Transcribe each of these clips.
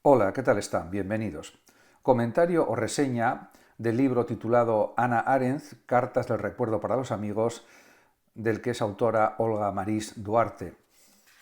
Hola, ¿qué tal están? Bienvenidos. Comentario o reseña del libro titulado Hannah Arendt, Cartas del recuerdo para los amigos, del que es autora Olga Marís Duarte.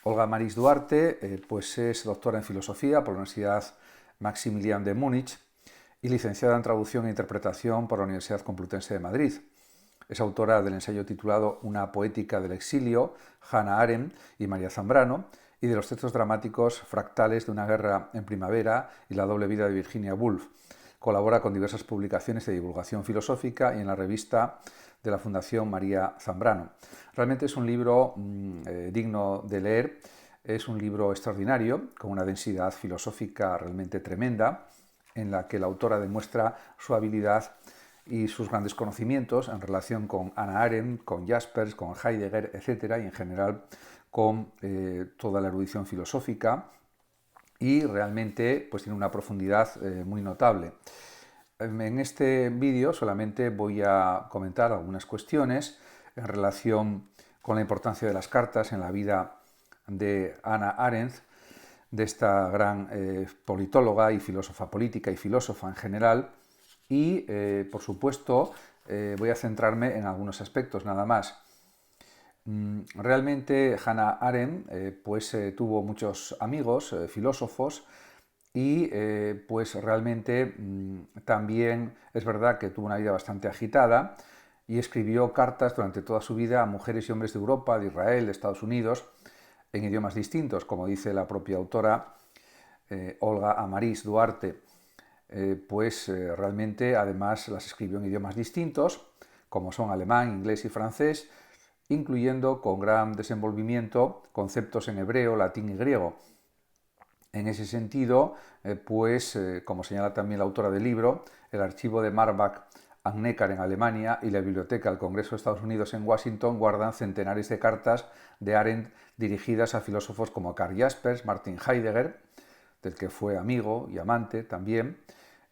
Olga Marís Duarte pues es doctora en filosofía por la Universidad Maximilian de Múnich y licenciada en traducción e interpretación por la Universidad Complutense de Madrid. Es autora del ensayo titulado Una poética del exilio, Hannah Arendt y María Zambrano, y de los textos dramáticos Fractales de una guerra en primavera y La doble vida de Virginia Woolf. Colabora con diversas publicaciones de divulgación filosófica y en la revista de la Fundación María Zambrano. Realmente es un libro digno de leer, es un libro extraordinario, con una densidad filosófica realmente tremenda, en la que la autora demuestra su habilidad y sus grandes conocimientos en relación con Hannah Arendt, con Jaspers, con Heidegger, etc., y en general con toda la erudición filosófica, y realmente pues tiene una profundidad muy notable. En este vídeo solamente voy a comentar algunas cuestiones en relación con la importancia de las cartas en la vida de Hannah Arendt, de esta gran politóloga y filósofa política y filósofa en general, y por supuesto voy a centrarme en algunos aspectos nada más. Realmente Hannah Arendt tuvo muchos amigos filósofos y pues realmente también es verdad que tuvo una vida bastante agitada y escribió cartas durante toda su vida a mujeres y hombres de Europa, de Israel, de Estados Unidos, en idiomas distintos, como dice la propia autora Olga Amarís Duarte. Realmente además las escribió en idiomas distintos, como son alemán, inglés y francés, incluyendo con gran desenvolvimiento conceptos en hebreo, latín y griego. En ese sentido, como señala también la autora del libro, el archivo de Marbach am Neckar en Alemania y la Biblioteca del Congreso de Estados Unidos en Washington guardan centenares de cartas de Arendt dirigidas a filósofos como Karl Jaspers, Martin Heidegger, del que fue amigo y amante también,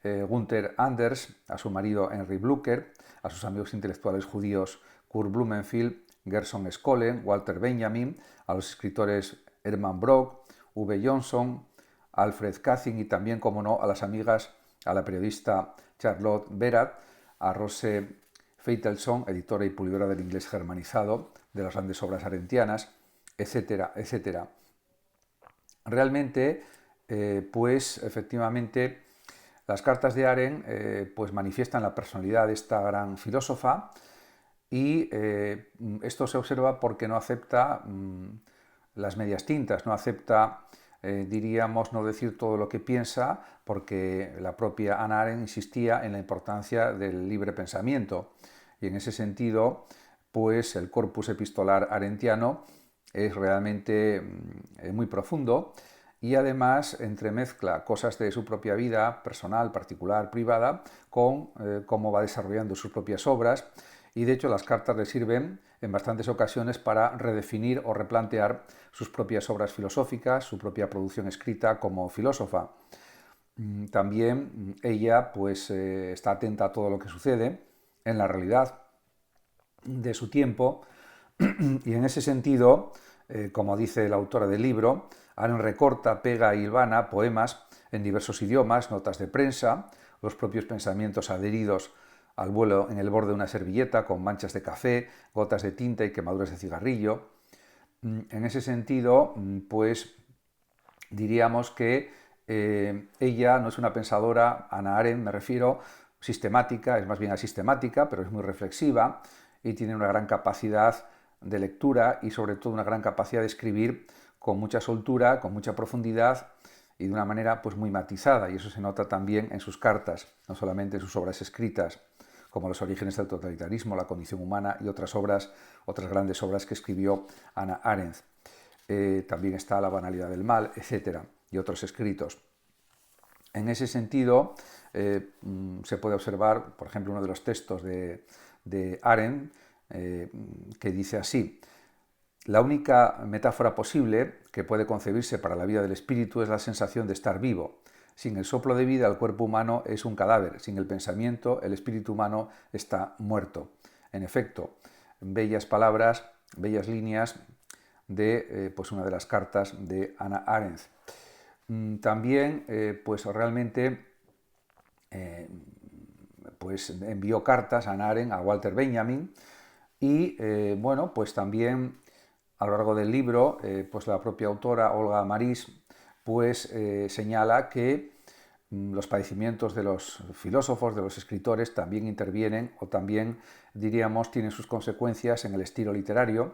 Gunther Anders, a su marido Henry Blücher, a sus amigos intelectuales judíos Kurt Blumenfield, Gerson Scholem, Walter Benjamin, a los escritores Hermann Brock, V. Johnson, Alfred Katzin y también, como no, a las amigas, a la periodista Charlotte Berat, a Rose Feitelson, editora y pulidora del inglés germanizado, de las grandes obras arendtianas, etcétera, etcétera. Realmente, efectivamente, las cartas de Arendt pues manifiestan la personalidad de esta gran filósofa y esto se observa porque no acepta las medias tintas, no acepta, diríamos, no decir todo lo que piensa, porque la propia Hannah Arendt insistía en la importancia del libre pensamiento. Y en ese sentido, pues el corpus epistolar arendtiano es realmente muy profundo y además entremezcla cosas de su propia vida personal, particular, privada, con cómo va desarrollando sus propias obras, y de hecho las cartas le sirven en bastantes ocasiones para redefinir o replantear sus propias obras filosóficas, su propia producción escrita como filósofa. También ella está atenta a todo lo que sucede en la realidad de su tiempo y en ese sentido, como dice la autora del libro, Arendt recorta, pega y hilvana poemas en diversos idiomas, notas de prensa, los propios pensamientos adheridos al vuelo en el borde de una servilleta con manchas de café, gotas de tinta y quemaduras de cigarrillo. En ese sentido, diríamos que ella no es una pensadora, Hannah Arendt me refiero, sistemática, es más bien asistemática, pero es muy reflexiva y tiene una gran capacidad de lectura y sobre todo una gran capacidad de escribir con mucha soltura, con mucha profundidad y de una manera pues muy matizada, y eso se nota también en sus cartas, no solamente en sus obras escritas, como Los orígenes del totalitarismo, La condición humana y otras obras, otras grandes obras que escribió Hannah Arendt. También está La banalidad del mal, etcétera, y otros escritos. En ese sentido, se puede observar, por ejemplo, uno de los textos de Arendt, que dice así: la única metáfora posible que puede concebirse para la vida del espíritu es la sensación de estar vivo. Sin el soplo de vida, el cuerpo humano es un cadáver. Sin el pensamiento, el espíritu humano está muerto. En efecto, bellas palabras, bellas líneas de una de las cartas de Hannah Arendt. También pues realmente pues envió cartas a Hannah Arendt, a Walter Benjamin, y bueno, pues también a lo largo del libro, pues la propia autora Olga Marís pues señala que los padecimientos de los filósofos, de los escritores, también intervienen o también, diríamos, tienen sus consecuencias en el estilo literario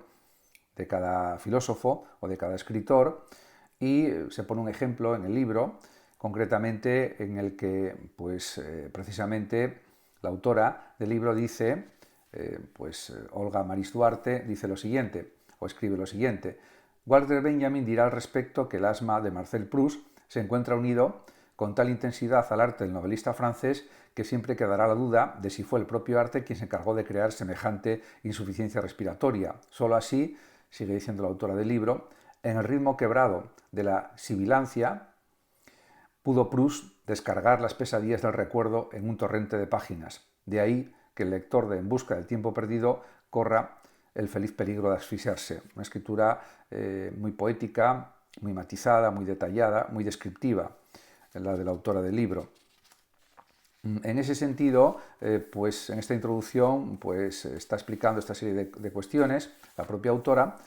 de cada filósofo o de cada escritor, y se pone un ejemplo en el libro, concretamente en el que, pues, precisamente la autora del libro dice, Olga Marís Duarte dice lo siguiente, o escribe lo siguiente: Walter Benjamin dirá al respecto que el asma de Marcel Proust se encuentra unido con tal intensidad al arte del novelista francés que siempre quedará la duda de si fue el propio arte quien se encargó de crear semejante insuficiencia respiratoria. Solo así, sigue diciendo la autora del libro, en el ritmo quebrado de la sibilancia, pudo Proust descargar las pesadillas del recuerdo en un torrente de páginas. De ahí que el lector de En busca del tiempo perdido corra el feliz peligro de asfixiarse. Una escritura muy poética, muy matizada, muy detallada, muy descriptiva, la de la autora del libro. En ese sentido, pues en esta introducción pues, está explicando esta serie de cuestiones, la propia autora,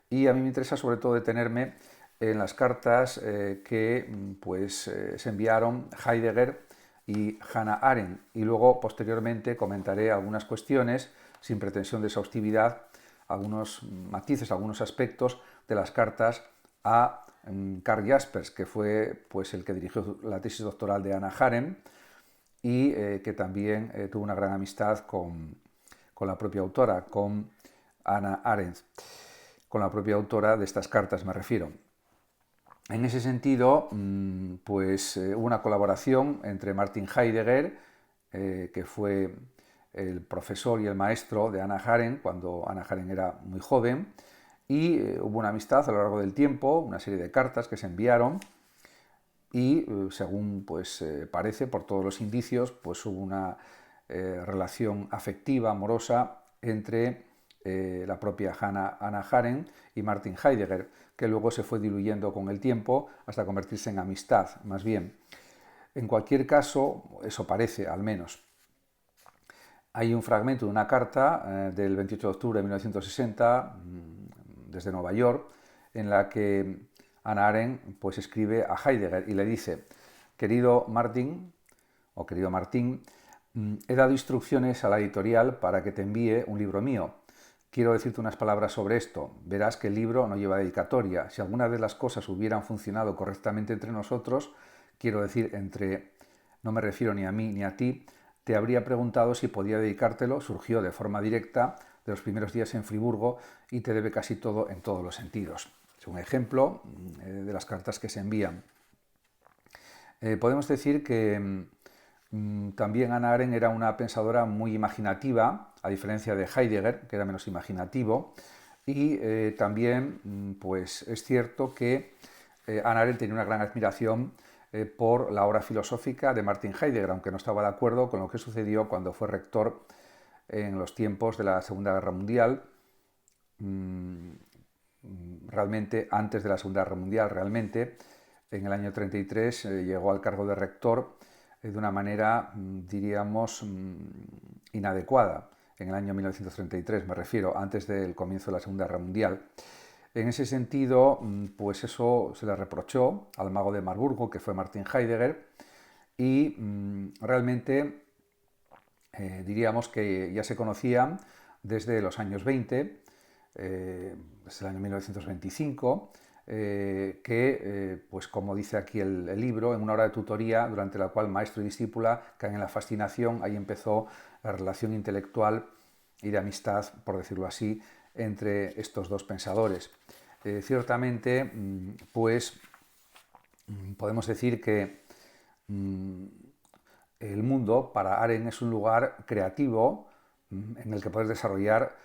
y a mí me interesa sobre todo detenerme en las cartas que pues, se enviaron Heidegger y Hannah Arendt, y luego posteriormente comentaré algunas cuestiones, sin pretensión de exhaustividad, algunos matices, algunos aspectos de las cartas a Karl Jaspers, que fue pues, el que dirigió la tesis doctoral de Hannah Arendt, y que también tuvo una gran amistad con la propia autora, con Hannah Arendt, con la propia autora de estas cartas me refiero. En ese sentido, pues hubo una colaboración entre Martin Heidegger, que fue el profesor y el maestro de Hannah Arendt cuando Hannah Arendt era muy joven, y hubo una amistad a lo largo del tiempo, una serie de cartas que se enviaron, y según pues, parece, por todos los indicios, pues hubo una relación afectiva, amorosa, entre la propia Hannah Arendt y Martin Heidegger, que luego se fue diluyendo con el tiempo hasta convertirse en amistad, más bien. En cualquier caso, eso parece, al menos. Hay un fragmento de una carta del 28 de octubre de 1960, desde Nueva York, en la que Hannah Arendt pues, escribe a Heidegger y le dice: querido Martin, he dado instrucciones a la editorial para que te envíe un libro mío. Quiero decirte unas palabras sobre esto. Verás que el libro no lleva dedicatoria. Si alguna de las cosas hubieran funcionado correctamente entre nosotros, quiero decir, no me refiero ni a mí ni a ti, te habría preguntado si podía dedicártelo. Surgió de forma directa de los primeros días en Friburgo y te debe casi todo en todos los sentidos. Es un ejemplo de las cartas que se envían. Podemos decir que también Hannah Arendt era una pensadora muy imaginativa, a diferencia de Heidegger, que era menos imaginativo, y también pues es cierto que Hannah Arendt tenía una gran admiración por la obra filosófica de Martin Heidegger, aunque no estaba de acuerdo con lo que sucedió cuando fue rector en los tiempos de la Segunda Guerra Mundial, realmente antes de la Segunda Guerra Mundial, realmente, en el año 33 llegó al cargo de rector de una manera, diríamos, inadecuada, en el año 1933, me refiero, antes del comienzo de la Segunda Guerra Mundial. En ese sentido, pues eso se le reprochó al mago de Marburgo, que fue Martin Heidegger, y realmente diríamos que ya se conocían desde los años 20, desde el año 1925, pues como dice aquí el libro, en una hora de tutoría durante la cual maestro y discípula caen en la fascinación, ahí empezó la relación intelectual y de amistad, por decirlo así, entre estos dos pensadores. Ciertamente, pues podemos decir que el mundo para Arendt es un lugar creativo en el que puedes desarrollar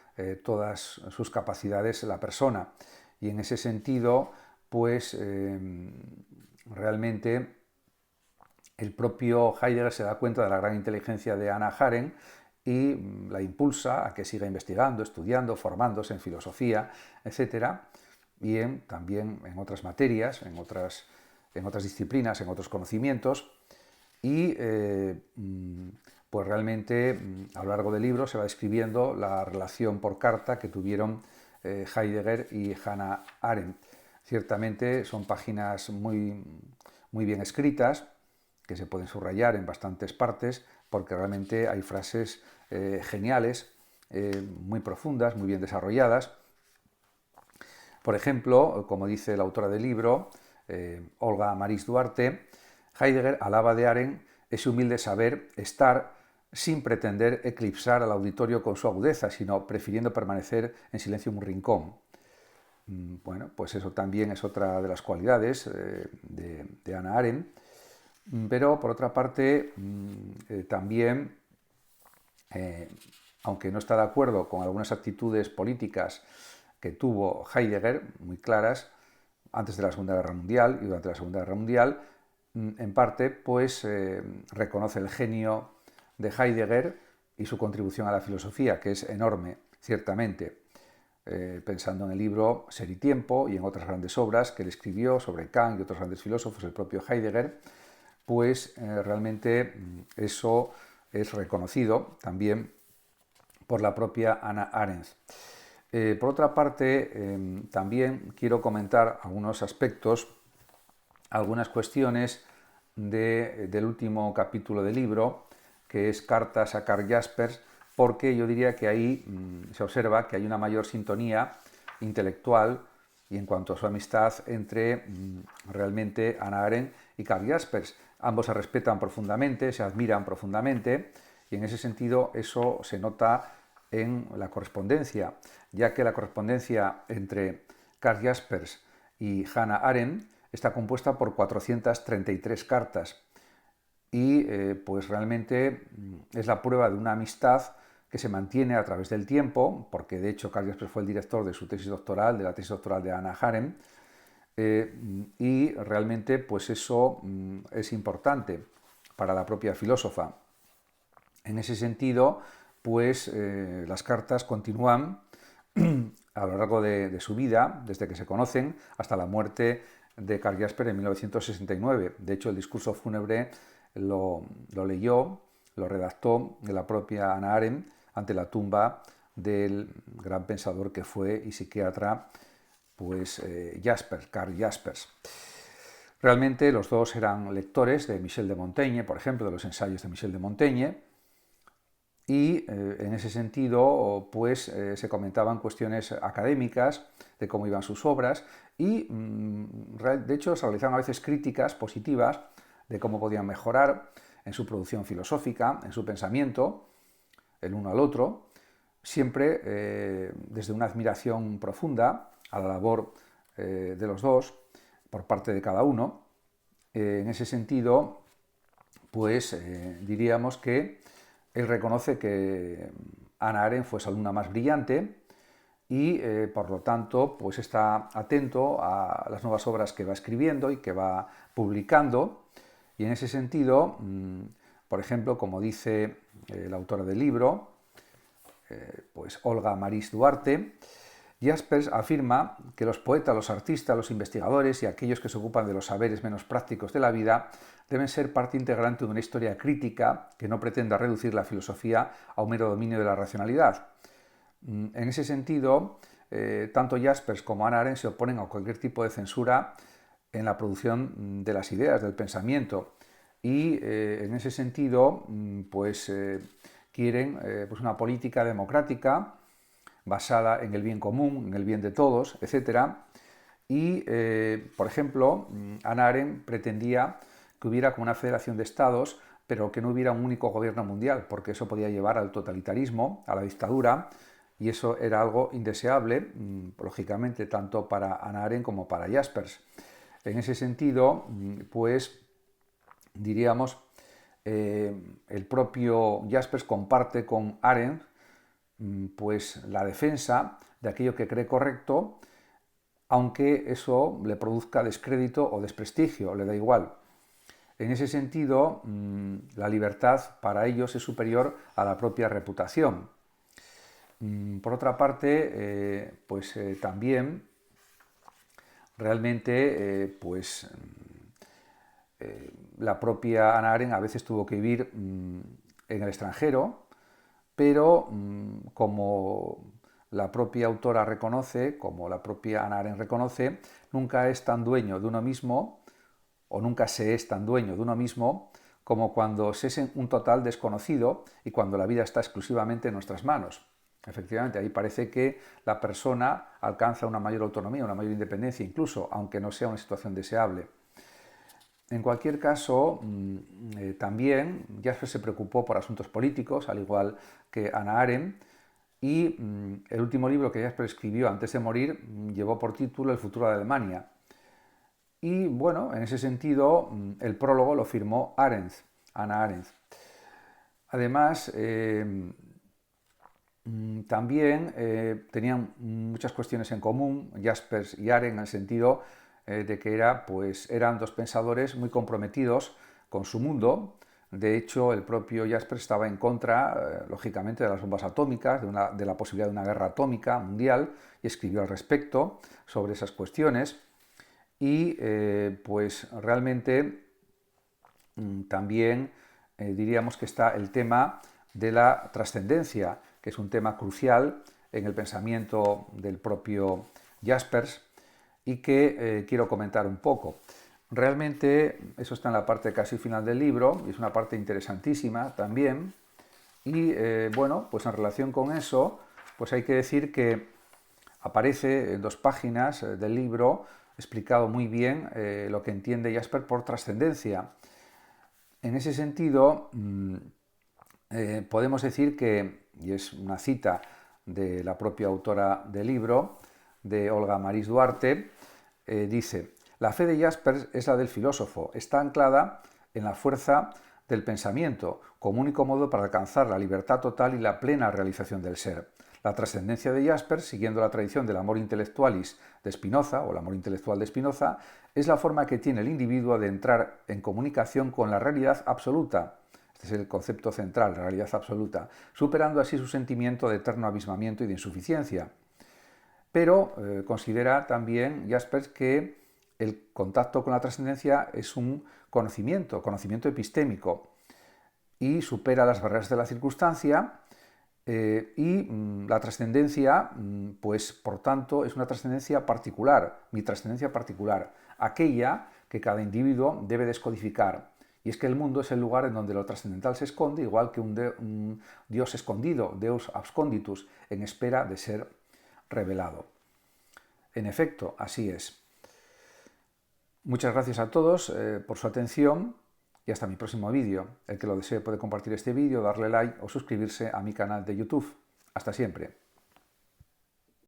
todas sus capacidades la persona. Y en ese sentido, pues realmente el propio Heidegger se da cuenta de la gran inteligencia de Hannah Arendt y la impulsa a que siga investigando, estudiando, formándose en filosofía, etc. Y también en otras materias, en otras en otras disciplinas, en otros conocimientos, y pues realmente a lo largo del libro se va describiendo la relación por carta que tuvieron Heidegger y Hannah Arendt. Ciertamente son páginas muy bien escritas, que se pueden subrayar en bastantes partes, porque realmente hay frases geniales, muy profundas, muy bien desarrolladas. Por ejemplo, como dice la autora del libro, Olga Maris Duarte, Heidegger alaba de Arendt ese humilde saber estar sin pretender eclipsar al auditorio con su agudeza, sino prefiriendo permanecer en silencio en un rincón. Bueno, pues eso también es otra de las cualidades de Hannah Arendt, pero por otra parte también, aunque no está de acuerdo con algunas actitudes políticas que tuvo Heidegger, muy claras, antes de la Segunda Guerra Mundial y durante la Segunda Guerra Mundial, en parte pues reconoce el genio de Heidegger y su contribución a la filosofía, que es enorme, ciertamente. Pensando en el libro Ser y Tiempo y en otras grandes obras que él escribió sobre Kant y otros grandes filósofos, el propio Heidegger, pues realmente eso es reconocido también por la propia Hannah Arendt. Por otra parte, también quiero comentar algunos aspectos, algunas cuestiones del último capítulo del libro, que es Cartas a Karl Jaspers, porque yo diría que ahí se observa que hay una mayor sintonía intelectual y en cuanto a su amistad entre realmente Hannah Arendt y Karl Jaspers. Ambos se respetan profundamente, se admiran profundamente, y en ese sentido eso se nota en la correspondencia, ya que la correspondencia entre Karl Jaspers y Hannah Arendt está compuesta por 433 cartas y pues realmente es la prueba de una amistad que se mantiene a través del tiempo, porque de hecho Karl Jaspers fue el director de su tesis doctoral, de la tesis doctoral de Hannah Arendt, y realmente pues eso es importante para la propia filósofa. En ese sentido, pues las cartas continúan a lo largo de su vida, desde que se conocen hasta la muerte de Karl Jaspers en 1969. De hecho, el discurso fúnebre lo leyó, lo redactó de la propia Hannah Arendt ante la tumba del gran pensador que fue y psiquiatra pues, Jaspers, Karl Jaspers. Realmente los dos eran lectores de Michel de Montaigne, por ejemplo, de los ensayos de Michel de Montaigne, y en ese sentido pues se comentaban cuestiones académicas de cómo iban sus obras y de hecho se realizaban a veces críticas positivas de cómo podían mejorar en su producción filosófica, en su pensamiento, el uno al otro, siempre desde una admiración profunda a la labor de los dos por parte de cada uno. En ese sentido, pues diríamos que él reconoce que Hannah Arendt fue su alumna más brillante y, por lo tanto, pues está atento a las nuevas obras que va escribiendo y que va publicando. Y en ese sentido, por ejemplo, como dice la autora del libro, pues Olga Maris Duarte, Jaspers afirma que los poetas, los artistas, los investigadores y aquellos que se ocupan de los saberes menos prácticos de la vida deben ser parte integrante de una historia crítica que no pretenda reducir la filosofía a un mero dominio de la racionalidad. En ese sentido, tanto Jaspers como Hannah Arendt se oponen a cualquier tipo de censura en la producción de las ideas, del pensamiento, y en ese sentido pues quieren pues una política democrática basada en el bien común, en el bien de todos, etc. Y, por ejemplo, Hannah Arendt pretendía que hubiera como una federación de estados, pero que no hubiera un único gobierno mundial, porque eso podía llevar al totalitarismo, a la dictadura, y eso era algo indeseable, lógicamente, tanto para Hannah Arendt como para Jaspers. En ese sentido, pues diríamos, el propio Jaspers comparte con Arendt pues la defensa de aquello que cree correcto, aunque eso le produzca descrédito o desprestigio, le da igual. En ese sentido, la libertad para ellos es superior a la propia reputación. Por otra parte, pues también realmente pues La propia Hannah Arendt a veces tuvo que vivir en el extranjero, pero como la propia autora reconoce, como la propia Hannah Arendt reconoce, nunca es tan dueño de uno mismo, o nunca se es tan dueño de uno mismo, como cuando se es un total desconocido y cuando la vida está exclusivamente en nuestras manos. Efectivamente, ahí parece que la persona alcanza una mayor autonomía, una mayor independencia, incluso aunque no sea una situación deseable. En cualquier caso, también Jaspers se preocupó por asuntos políticos, al igual que Hannah Arendt, y el último libro que Jaspers escribió antes de morir llevó por título El futuro de Alemania. Y bueno, en ese sentido, el prólogo lo firmó Hannah Arendt. Además, también tenían muchas cuestiones en común, Jaspers y Arendt, en el sentido de que eran dos pensadores muy comprometidos con su mundo. De hecho, el propio Jaspers estaba en contra, lógicamente, de las bombas atómicas, de la posibilidad de una guerra atómica mundial, y escribió al respecto sobre esas cuestiones. Y pues realmente también diríamos que está el tema de la trascendencia, que es un tema crucial en el pensamiento del propio Jaspers y que quiero comentar un poco. Realmente eso está en la parte casi final del libro y es una parte interesantísima también. Y bueno, pues en relación con eso, pues hay que decir que aparece en 2 páginas del libro explicado muy bien lo que entiende Jasper por trascendencia. En ese sentido, podemos decir que, y es una cita de la propia autora del libro, de Olga Maris Duarte, dice: la fe de Jaspers es la del filósofo, está anclada en la fuerza del pensamiento, como único modo para alcanzar la libertad total y la plena realización del ser. La trascendencia de Jaspers, siguiendo la tradición del amor intellectualis de Spinoza, o el amor intelectual de Spinoza, es la forma que tiene el individuo de entrar en comunicación con la realidad absoluta. Este es el concepto central, la realidad absoluta, superando así su sentimiento de eterno abismamiento y de insuficiencia. Pero considera también Jaspers que el contacto con la trascendencia es un conocimiento epistémico, y supera las barreras de la circunstancia, y la trascendencia, pues por tanto, es una trascendencia particular, mi trascendencia particular, aquella que cada individuo debe descodificar. Y es que el mundo es el lugar en donde lo trascendental se esconde, igual que un Dios escondido, Deus absconditus, en espera de ser revelado. En efecto, así es. Muchas gracias a todos por su atención y hasta mi próximo vídeo. El que lo desee puede compartir este vídeo, darle like o suscribirse a mi canal de YouTube. Hasta siempre.